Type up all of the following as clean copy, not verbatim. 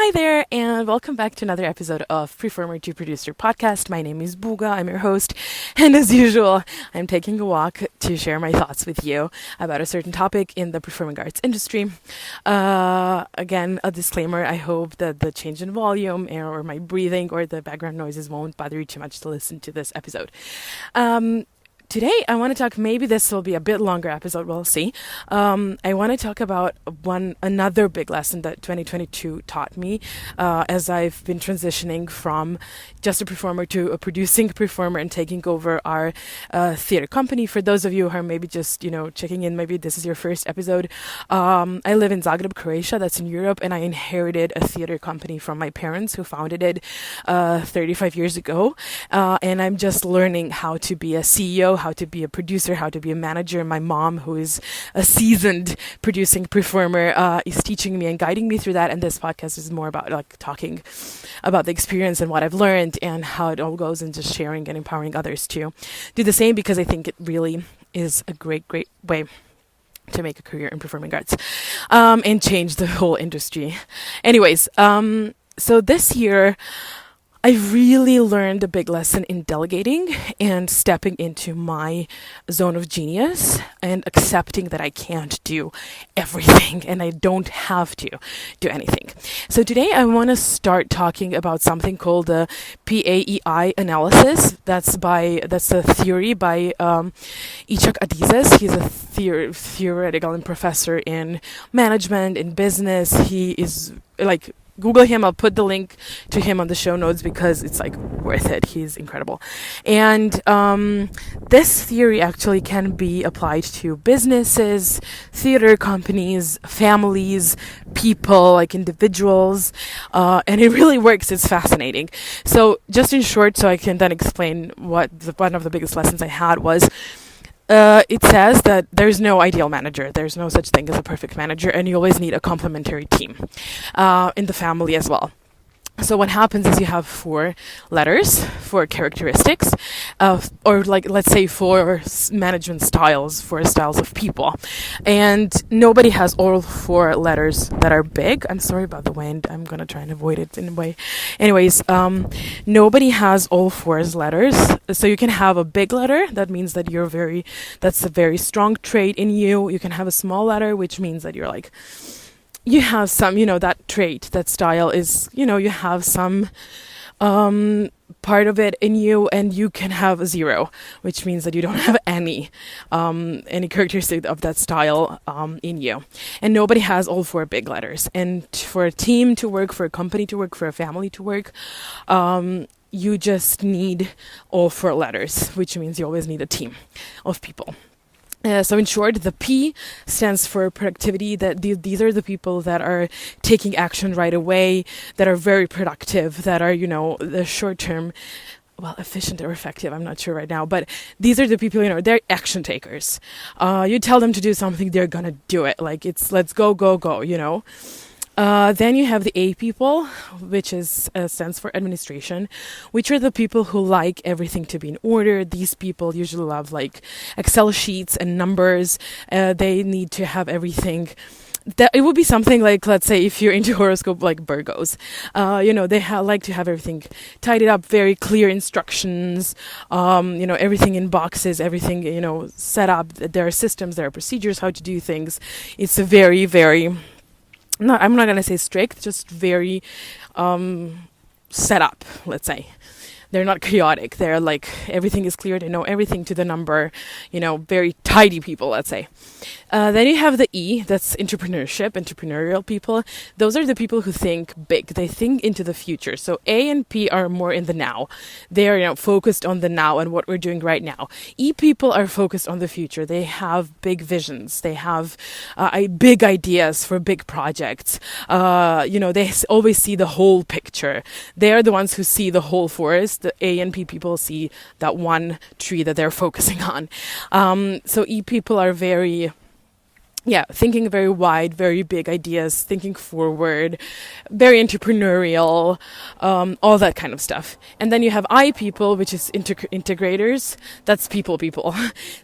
Hi there, and welcome back to another episode of Performer to Producer podcast. My name is Bugom, I'm your host, and as usual, I'm taking a walk to share my thoughts with you about a certain topic in the performing arts industry. Again, a disclaimer, I hope that the change in volume or my breathing or the background noises won't bother you too much to listen to this episode. Today, I want to talk, maybe this will be a bit longer episode, we'll see. I want to talk about another big lesson that 2022 taught me as I've been transitioning from just a performer to a producing performer and taking over our theater company. For those of you who are maybe just, checking in, maybe this is your first episode. I live in Zagreb, Croatia, that's in Europe, and I inherited a theater company from my parents who founded it 35 years ago. And I'm just learning how to be a CEO, how to be a producer, how to be a manager. My mom, who is a seasoned producing performer, is teaching me and guiding me through that. And this podcast is more about talking about the experience and what I've learned and how it all goes, and just sharing and empowering others to do the same, because I think it really is a great way to make a career in performing arts and change the whole industry. Anyways, so this year, I really learned a big lesson in delegating and stepping into my zone of genius and accepting that I can't do everything and I don't have to do anything. So today I want to start talking about something called the PAEI analysis. That's a theory by Ishak Adizes. He's a theoretical and professor in management, in business. He is Google him. I'll put the link to him on the show notes because it's worth it. He's incredible. And this theory actually can be applied to businesses, theater companies, families, people, individuals. And it really works. It's fascinating. So just in short, so I can then explain what one of the biggest lessons I had was, it says that there's no ideal manager. There's no such thing as a perfect manager, and you always need a complementary team in the family as well. So what happens is you have 4 letters, 4 characteristics, or let's say 4 management styles, 4 styles of people. And nobody has all 4 letters that are big. I'm sorry about the wind. I'm going to try and avoid it in a way. Anyways, nobody has all 4 letters. So you can have a big letter. That means that that's a very strong trait in you. You can have a small letter, which means that you're you have some, that trait, that style is, you have some part of it in you, and you can have a 0, which means that you don't have any characteristic of that style in you. And nobody has all 4 big letters. And for a team to work, for a company to work, for a family to work, you just need all 4 letters, which means you always need a team of people. So in short, the P stands for productivity. That these are the people that are taking action right away, that are very productive, that are, the short-term, efficient or effective, I'm not sure right now, but these are the people, they're action takers. You tell them to do something, they're gonna do it. It's let's go, Then you have the A people, which stands for administration, which are the people who like everything to be in order. These people usually love Excel sheets and numbers. They need to have everything. That it would be something let's say, if you're into horoscope, Virgos. They like to have everything tidied up, very clear instructions, everything in boxes, everything, set up. There are systems, there are procedures, how to do things. It's a very, very... No, I'm not going to say strict, just very set up, let's say. They're not chaotic. They're everything is clear. They know everything to the number, very tidy people, let's say. Then you have the E, that's entrepreneurial people. Those are the people who think big. They think into the future. So A and P are more in the now. They are, focused on the now and what we're doing right now. E people are focused on the future. They have big visions. They have big ideas for big projects. They always see the whole picture. They are the ones who see the whole forest. The A and P people see that one tree that they're focusing on. So E people are very... thinking very wide, very big ideas, thinking forward, very entrepreneurial, all that kind of stuff. And then you have I people, which is integrators. That's people.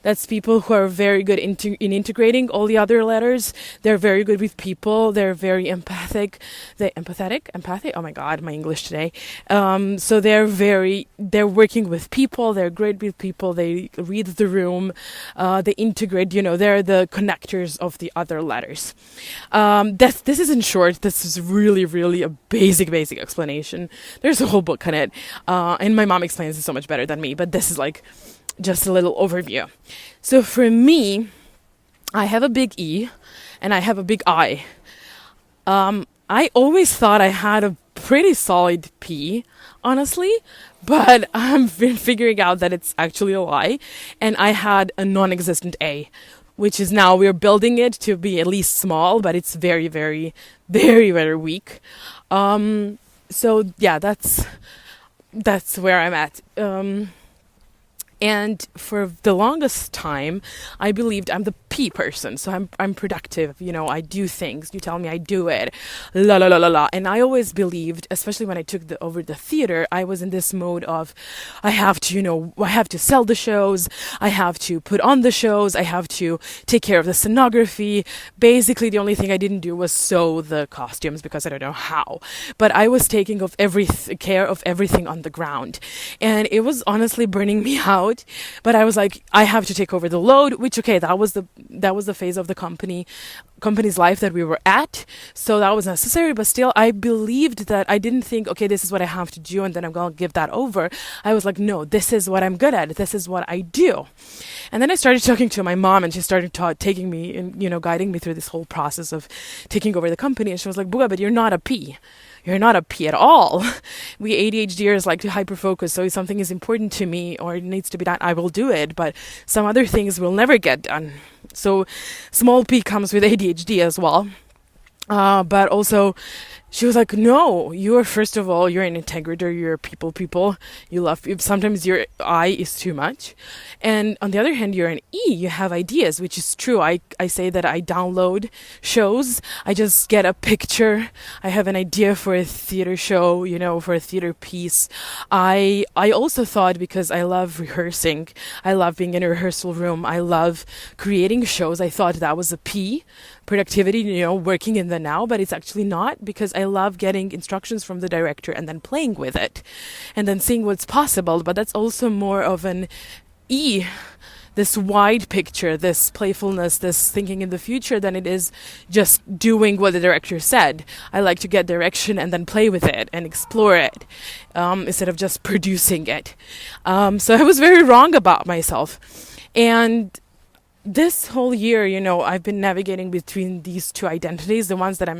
That's people who are very good in integrating all the other letters. They're very good with people. They're very empathic. Empathy. Oh my God, my English today. So they're working with people. They're great with people. They read the room. They integrate. They're the connectors of the other letters. This is in short. This is really, really a basic explanation. There's a whole book on it, and my mom explains it so much better than me, but this is like just a little overview. So for me, I have a big E and I have a big I. I always thought I had a pretty solid P, honestly, but I'm figuring out that it's actually a lie, and I had a non-existent A, which is now we're building it to be at least small, but it's very, very, very, very weak. So yeah, that's where I'm at. And for the longest time, I believed I'm the P person. So I'm productive. I do things. You tell me I do it. La la la la la. And I always believed, especially when I took over the theater, I was in this mode of, I have to sell the shows. I have to put on the shows. I have to take care of the scenography. Basically, the only thing I didn't do was sew the costumes because I don't know how. But I was taking care of everything on the ground, and it was honestly burning me out. But I was like, I have to take over the load, which, okay, that was the phase of the company's life that we were at. So that was necessary, but still I believed that. I didn't think, okay, this is what I have to do and then I'm going to give that over. I was like, no, this is what I'm good at. This is what I do. And then I started talking to my mom, and she started taking me and, guiding me through this whole process of taking over the company. And she was like, Buga, but you're not a P. You're not a P at all. We ADHDers like to hyperfocus. So if something is important to me or it needs to be done, I will do it. But some other things will never get done. So small P comes with ADHD as well. But also, she was like, no, first of all, you're an integrator, you're people. You love, sometimes your I is too much. And on the other hand, you're an E, you have ideas, which is true. I say that I download shows. I just get a picture. I have an idea for a theater show, for a theater piece. I also thought, because I love rehearsing, I love being in a rehearsal room, I love creating shows, I thought that was a P, productivity, working in the now, but it's actually not, because I love getting instructions from the director and then playing with it and then seeing what's possible. But that's also more of an E, this wide picture, this playfulness, this thinking in the future, than it is just doing what the director said. I like to get direction and then play with it and explore it, instead of just producing it. So I was very wrong about myself. And this whole year, I've been navigating between these two identities, the ones that I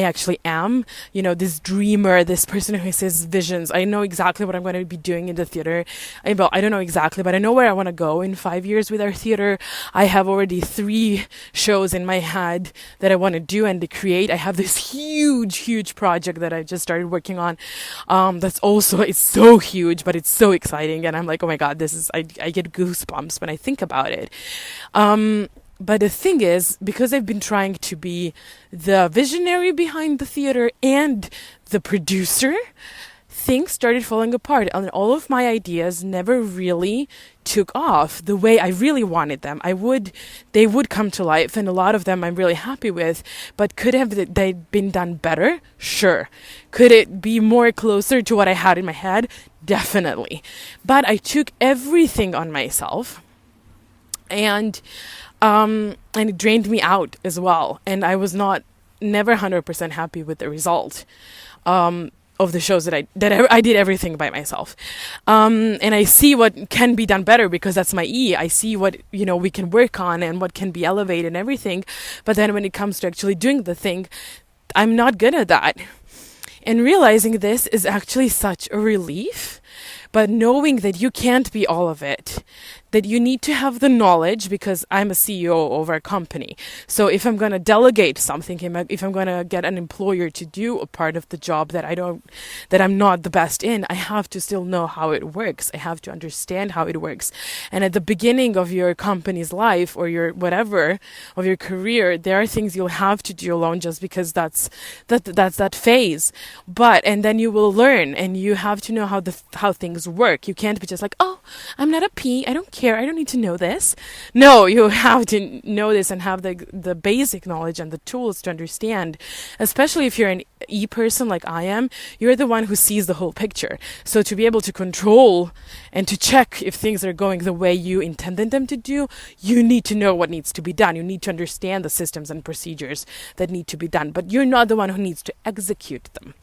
actually am, this dreamer, this person who says visions. I know exactly what I'm going to be doing in the theater. I don't know exactly, but I know where I want to go in 5 years with our theater. I have already 3 shows in my head that I want to do and to create. I have this huge project that I just started working on. It's so huge, but it's so exciting. And I'm like, oh my God, I get goosebumps when I think about it. But the thing is, because I've been trying to be the visionary behind the theater and the producer, things started falling apart, and all of my ideas never really took off the way I really wanted them. They would come to life, and a lot of them I'm really happy with, but could they been done better? Sure. Could it be more closer to what I had in my head? Definitely. But I took everything on myself. And it drained me out as well. And I was never 100% happy with the result of the shows that I did everything by myself. And I see what can be done better, because that's my E. I see what, we can work on and what can be elevated and everything. But then when it comes to actually doing the thing, I'm not good at that. And realizing this is actually such a relief. But knowing that you can't be all of it, that you need to have the knowledge, because I'm a CEO of our company. So if I'm going to delegate something, if I'm going to get an employer to do a part of the job that I'm not the best in, I have to still know how it works. I have to understand how it works. And at the beginning of your company's life, or your whatever of your career, there are things you'll have to do alone, just because that's that phase. And then you will learn, and you have to know how things work. You can't be just like, oh, I'm not a P, I don't care, I don't need to know this. No, you have to know this and have the basic knowledge and the tools to understand. Especially if you're an E person like I am, you're the one who sees the whole picture. So to be able to control and to check if things are going the way you intended them to do, you need to know what needs to be done. You need to understand the systems and procedures that need to be done, but you're not the one who needs to execute them.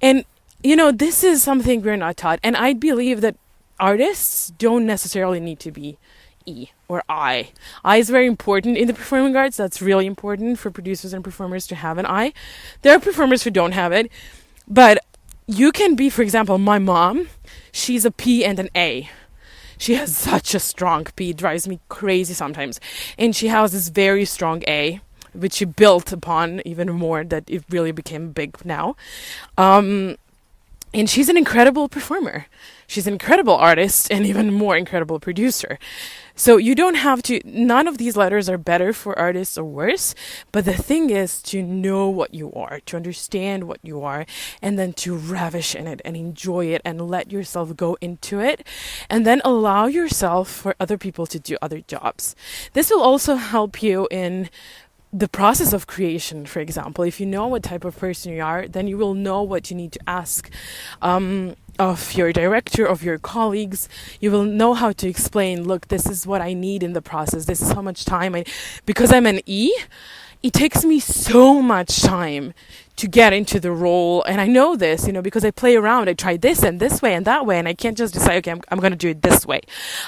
And this is something we're not taught. And I believe that artists don't necessarily need to be E or I. I is very important in the performing arts. That's really important for producers and performers to have an I. There are performers who don't have it, but you can be, for example, my mom, she's a P and an A. She has such a strong P, it drives me crazy sometimes. And she has this very strong A, which she built upon even more, that it really became big now. And she's an incredible performer. She's an incredible artist and even more incredible producer. So you don't have to, none of these letters are better for artists or worse, but the thing is to know what you are, to understand what you are, and then to ravish in it and enjoy it and let yourself go into it, and then allow yourself for other people to do other jobs. This will also help you in the process of creation. For example, if you know what type of person you are, then you will know what you need to ask of your director, of your colleagues. You will know how to explain, look, this is what I need in the process. This is how much time because I'm an E, it takes me so much time to get into the role. And I know this, because I play around. I try this and this way and that way, and I can't just decide, okay, I'm going to do it this way.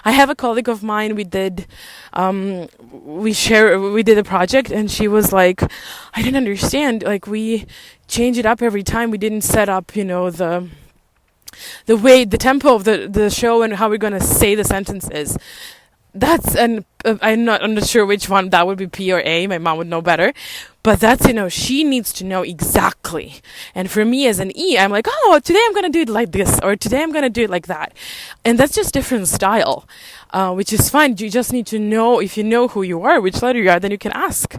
I have a colleague of mine, we did a project, and she was like, I didn't understand. Like, we change it up every time. We didn't set up, the way, the tempo of the show and how we're going to say the sentences. I'm not sure which one that would be, P or A. My mom would know better. But that's, she needs to know exactly. And for me as an E, I'm like, oh, today I'm going to do it like this, or today I'm going to do it like that. And that's just different style, which is fine. You just need to know, if you know who you are, which letter you are, then you can ask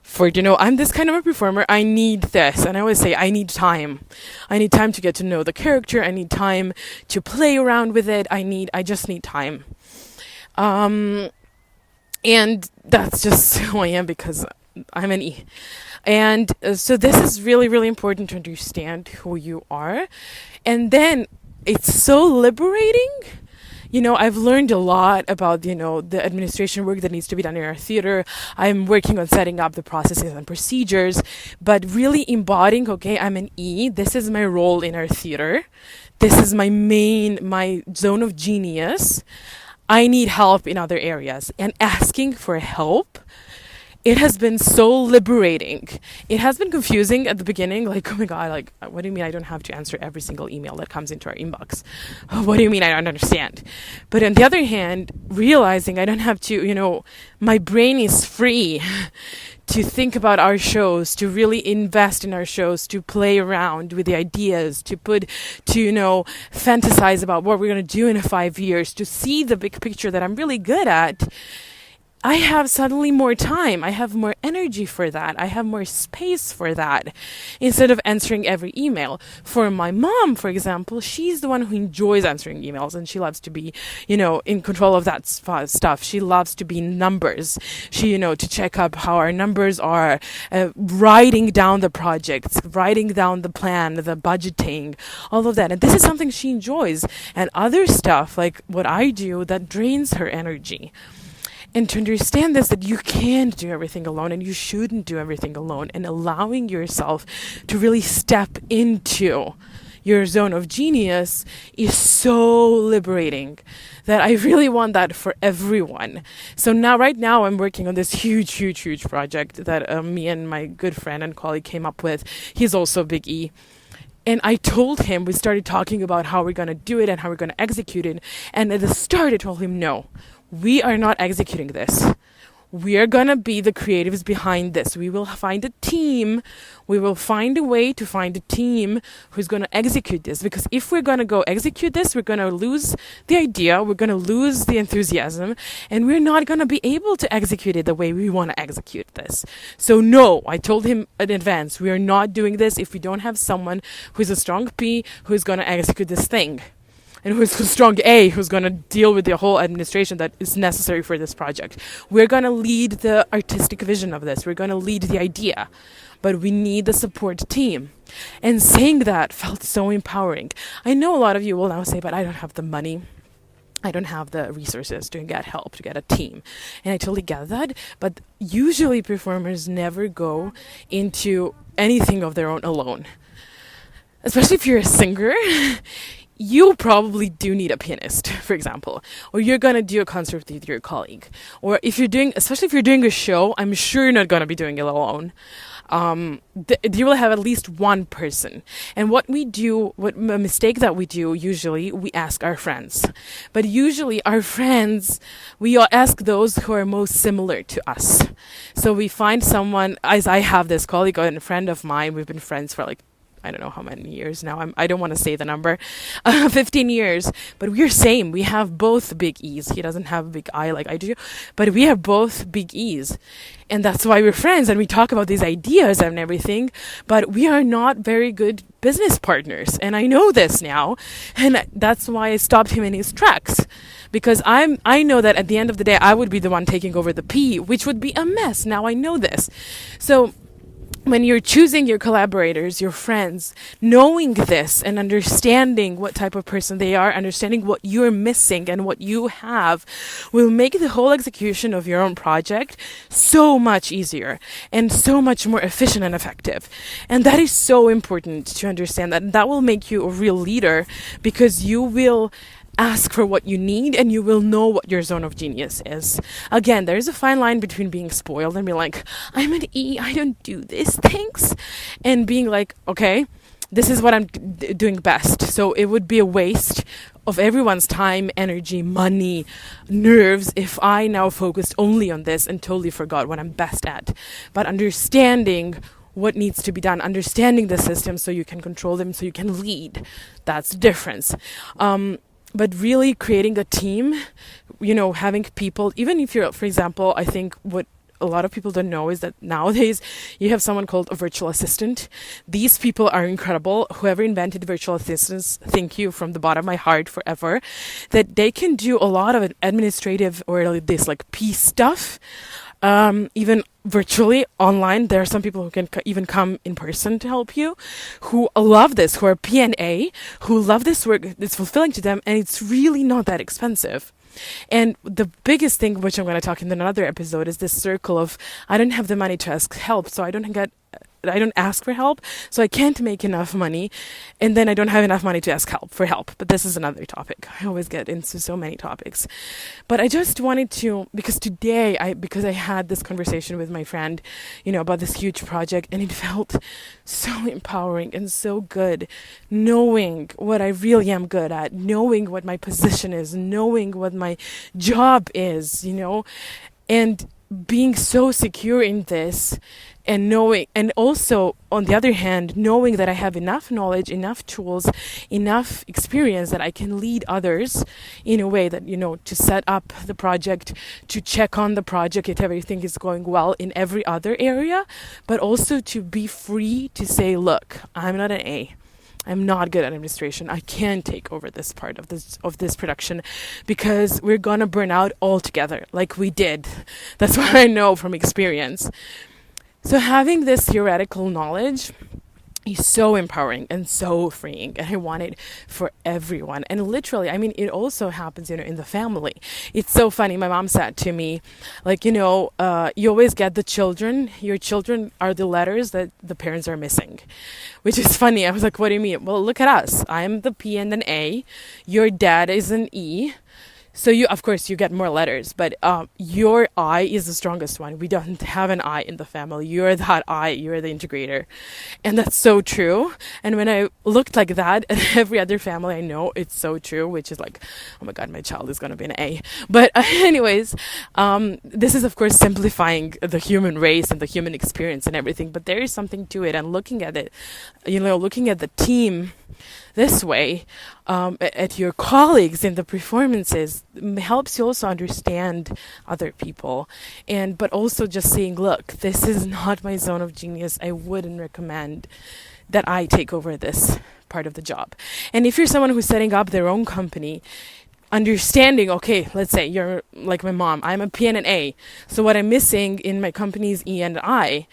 for, I'm this kind of a performer. I need this. And I always say, I need time. I need time to get to know the character. I need time to play around with it. I just need time. And that's just who I am, because I'm an E. And so this is really, really important to understand who you are. And then it's so liberating. I've learned a lot about, the administration work that needs to be done in our theater. I'm working on setting up the processes and procedures, but really embodying, okay, I'm an E. This is my role in our theater. This is my zone of genius. I need help in other areas, and asking for help, it has been so liberating. It has been confusing at the beginning, like, oh my God, like, what do you mean I don't have to answer every single email that comes into our inbox? What do you mean I don't understand? But on the other hand, realizing I don't have to, my brain is free to think about our shows, to really invest in our shows, to play around with the ideas, to fantasize about what we're going to do in 5 years, to see the big picture that I'm really good at. I have suddenly more time. I have more energy for that. I have more space for that, instead of answering every email. For my mom, for example, she's the one who enjoys answering emails, and she loves to be, in control of that stuff. She loves to be numbers. She, to check up how our numbers are, writing down the projects, writing down the plan, the budgeting, all of that. And this is something she enjoys. And other stuff, like what I do, that drains her energy. And to understand this, that you can't do everything alone, and you shouldn't do everything alone, and allowing yourself to really step into your zone of genius is so liberating, that I really want that for everyone. So right now I'm working on this huge project that me and my good friend and colleague came up with. He's also a big E. And I told him, we started talking about how we're going to do it and how we're going to execute it. And at the start I told him, no, we are not executing this. We are going to be the creatives behind this. We will find a team. We will find a way to find a team who's going to execute this. Because if we're going to go execute this, we're going to lose the idea. We're going to lose the enthusiasm. And we're not going to be able to execute it the way we want to execute this. So no, I told him in advance, we are not doing this if we don't have someone who's a strong P who's going to execute this thing. And who's a strong A, who's going to deal with the whole administration that is necessary for this project. We're going to lead the artistic vision of this. We're going to lead the idea. But we need the support team. And saying that felt so empowering. I know a lot of you will now say, but I don't have the money. I don't have the resources to get help, to get a team. And I totally get that. But usually performers never go into anything of their own alone. Especially if you're a singer. You probably do need a pianist, for example, or you're going to do a concert with your colleague. Or especially if you're doing a show, I'm sure you're not going to be doing it alone. You will have at least one person. And a mistake that we do, usually, we ask our friends. But usually our friends, we ask those who are most similar to us. So we find someone, as I have this colleague and a friend of mine, we've been friends for I don't know how many years now. I don't want to say the number. 15 years. But we're same. We have both big E's. He doesn't have a big I like I do. But we have both big E's. And that's why we're friends. And we talk about these ideas and everything. But we are not very good business partners. And I know this now. And that's why I stopped him in his tracks. Because I know that at the end of the day, I would be the one taking over the P, which would be a mess. Now I know this. So when you're choosing your collaborators, your friends, knowing this and understanding what type of person they are, understanding what you're missing and what you have, will make the whole execution of your own project so much easier and so much more efficient and effective. And that is so important to understand that. That will make you a real leader, because you will ask for what you need and you will know what your zone of genius is. Again, there's a fine line between being spoiled and being like, I'm an E, I don't do this, thanks, and being like, okay, this is what I'm doing best. So it would be a waste of everyone's time, energy, money, nerves if I now focused only on this and totally forgot what I'm best at. But understanding what needs to be done, understanding the system so you can control them, so you can lead, that's the difference. But really creating a team, having people, even if you're, for example, I think what a lot of people don't know is that nowadays you have someone called a virtual assistant. These people are incredible. Whoever invented virtual assistants, thank you from the bottom of my heart forever, that they can do a lot of administrative or this P stuff. Even virtually online. There are some people who can even come in person to help you, who love this, who are P&A, who love this work. It's fulfilling to them, and it's really not that expensive. And the biggest thing, which I'm going to talk in another episode, is this circle of I don't have the money to ask help, so I don't ask for help, so I can't make enough money, and then I don't have enough money to ask for help. But this is another topic. I always get into so many topics. But I just wanted to, because today, because I had this conversation with my friend, about this huge project, and it felt so empowering and so good, knowing what I really am good at, knowing what my position is, knowing what my job is, and being so secure in this, and knowing, and also on the other hand, knowing that I have enough knowledge, enough tools, enough experience that I can lead others in a way that, to set up the project, to check on the project if everything is going well in every other area, but also to be free to say, look, I'm not an A. I'm not good at administration. I can't take over this part of this production, because we're gonna burn out altogether, like we did. That's what I know from experience. So having this theoretical knowledge is so empowering and so freeing, and I want it for everyone. And literally, it also happens, in the family. It's so funny. My mom said to me, you always get the children. Your children are the letters that the parents are missing, which is funny. I was like, what do you mean? Well, look at us. I'm the P and an A. Your dad is an E. So of course, you get more letters, but your I is the strongest one. We don't have an I in the family. You're that I. You're the integrator, and that's so true. And when I looked like that at every other family I know, it's so true. Which is like, oh my God, my child is gonna be an A. But anyways, this is of course simplifying the human race and the human experience and everything. But there is something to it, and looking at it, looking at the team this way, at your colleagues in the performances, helps you also understand other people, but also just saying, look, this is not my zone of genius. I wouldn't recommend that I take over this part of the job. And if you're someone who's setting up their own company, understanding, okay, let's say you're like my mom, I'm a P and an A, so what I'm missing in my company is E and I.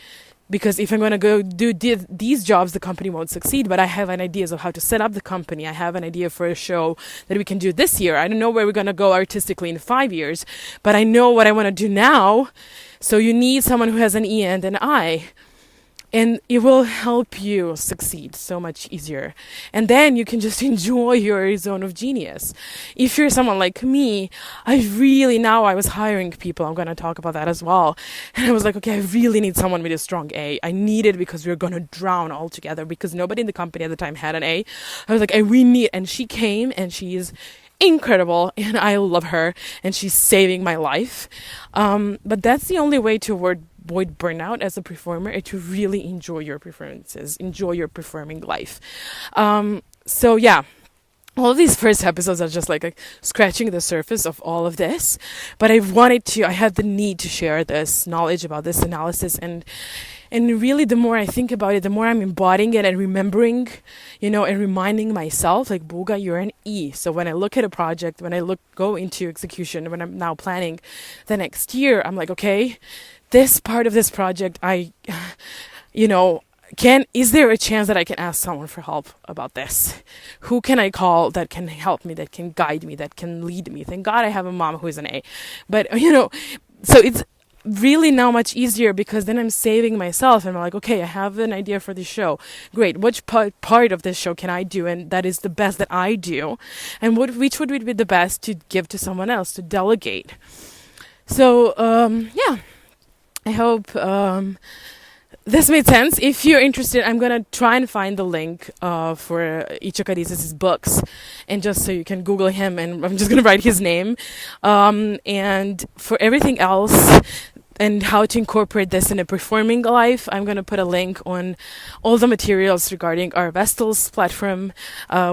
Because if I'm going to go do these jobs, the company won't succeed. But I have an idea of how to set up the company. I have an idea for a show that we can do this year. I don't know where we're going to go artistically in 5 years, but I know what I want to do now. So you need someone who has an E and an I. And it will help you succeed so much easier. And then you can just enjoy your zone of genius. If you're someone like me, I was hiring people. I'm going to talk about that as well. And I was like, okay, I really need someone with a strong A. I need it because we were going to drown altogether because nobody in the company at the time had an A. I was like, and she came and she is incredible and I love her and she's saving my life. But that's the only way to avoid burnout as a performer, and to really enjoy your performances, enjoy your performing life. So yeah, all of these first episodes are just like scratching the surface of all of this, but I had the need to share this knowledge about this analysis, and really the more I think about it, the more I'm embodying it and remembering, and reminding myself, like, Buga, you're an E. So when I look at a project, when I go into execution, when I'm now planning the next year, I'm like, okay, this part of this project, is there a chance that I can ask someone for help about this? Who can I call that can help me, that can guide me, that can lead me? Thank God I have a mom who is an A. But, so it's really now much easier because then I'm saving myself and I'm like, okay, I have an idea for this show. Great. Which part of this show can I do? And that is the best that I do. And which would be the best to give to someone else, to delegate? So, yeah. I hope this made sense. If you're interested, I'm going to try and find the link for Ichikaris's books, and just so you can Google him, and I'm just going to write his name. And for everything else, and how to incorporate this in a performing life, I'm going to put a link on all the materials regarding our Vestals platform,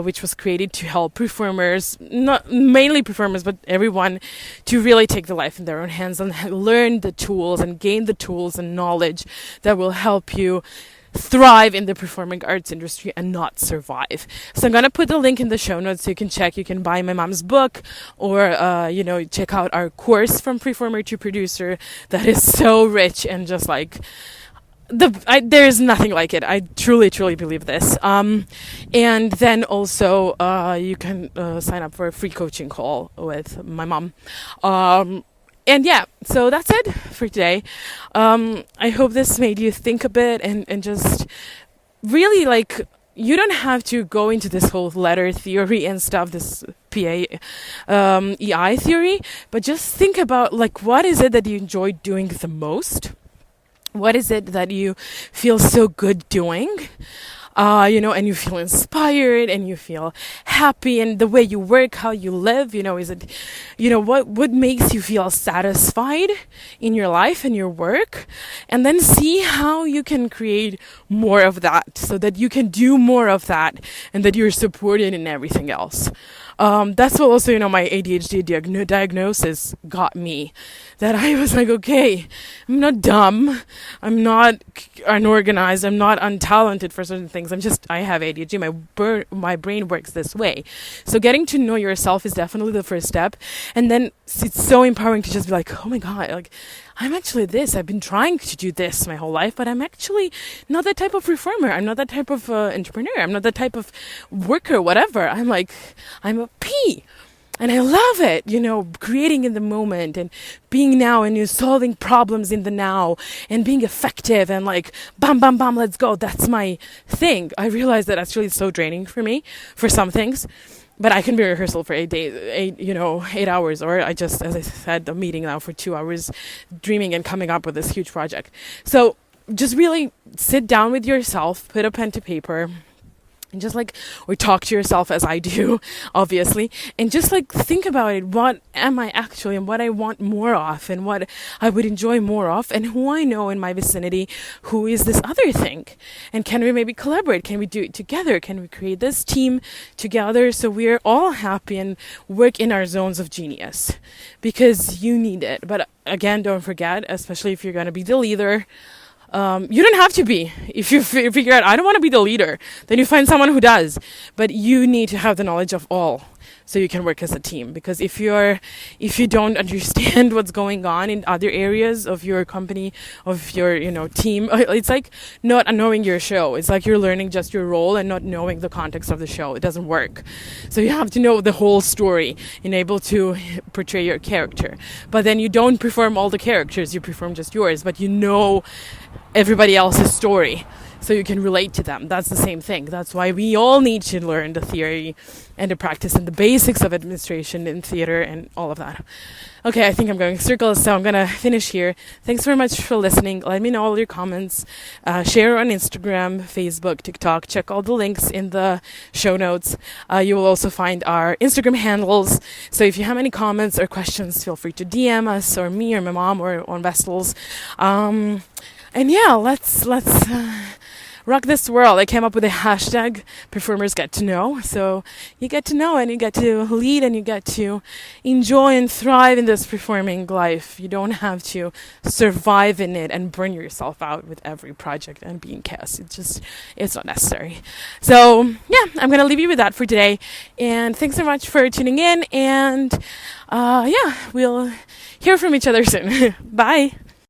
which was created to help performers, not mainly performers, but everyone, to really take the life in their own hands and learn the tools and gain the tools and knowledge that will help you thrive in the performing arts industry and not survive. So I'm going to put the link in the show notes so you can check. You can buy my mom's book, or check out our course from performer to producer that is so rich and just like there's nothing like it. I truly believe this. And then also you can sign up for a free coaching call with my mom. And yeah, so that's it for today. I hope this made you think a bit and just really, like, you don't have to go into this whole letter theory and stuff, this PAEI theory, but just think about, like, what is it that you enjoy doing the most? What is it that you feel so good doing? And you feel inspired and you feel happy, and the way you work, how you live, is it, what makes you feel satisfied in your life and your work, and then see how you can create more of that so that you can do more of that and that you're supported in everything else. That's what also, my ADHD diagnosis got me, that I was like, okay, I'm not dumb, I'm not unorganized, I'm not untalented for certain things. I have ADHD, my brain works this way. So getting to know yourself is definitely the first step. And then it's so empowering to just be like, oh my God, like, I'm actually this. I've been trying to do this my whole life, but I'm actually not that type of performer. I'm not that type of entrepreneur. I'm not that type of worker, whatever. I'm a P. And I love it, creating in the moment and being now, and you're solving problems in the now and being effective and like, bam, bam, bam, let's go. That's my thing. I realize that actually it's so draining for me for some things. but I can be rehearsal for 8 hours, or I just, as I said, a meeting now for 2 hours, dreaming and coming up with this huge project. So just really sit down with yourself, put a pen to paper, and just or talk to yourself as I do, obviously, and just think about it. What am I actually, and what I want more of, and what I would enjoy more of, and who I know in my vicinity who is this other thing, and can we maybe collaborate? Can we do it together? Can we create this team together so we're all happy and work in our zones of genius? Because you need it. But again, don't forget, especially if you're going to be the leader, you don't have to be. If you figure out, I don't want to be the leader, then you find someone who does. But you need to have the knowledge of all, so you can work as a team. Because if you don't understand what's going on in other areas of your company, of your team, it's like not knowing your show. It's like you're learning just your role and not knowing the context of the show. It doesn't work. So you have to know the whole story and able to portray your character. But then you don't perform all the characters. You perform just yours. But you know everybody else's story, so you can relate to them. That's the same thing. That's why we all need to learn the theory and the practice and the basics of administration in theater and all of that. Okay, I think I'm going circles, so I'm going to finish here. Thanks very much for listening. Let me know all your comments. Share on Instagram, Facebook, TikTok. Check all the links in the show notes. You will also find our Instagram handles. So if you have any comments or questions, feel free to DM us, or me, or my mom, or on Vestals. And yeah, let's rock this world. I came up with a hashtag, performers get to know. So you get to know, and you get to lead, and you get to enjoy and thrive in this performing life. You don't have to survive in it and burn yourself out with every project and being cast. It's not necessary. So yeah, I'm going to leave you with that for today. And thanks so much for tuning in. And yeah, we'll hear from each other soon. Bye.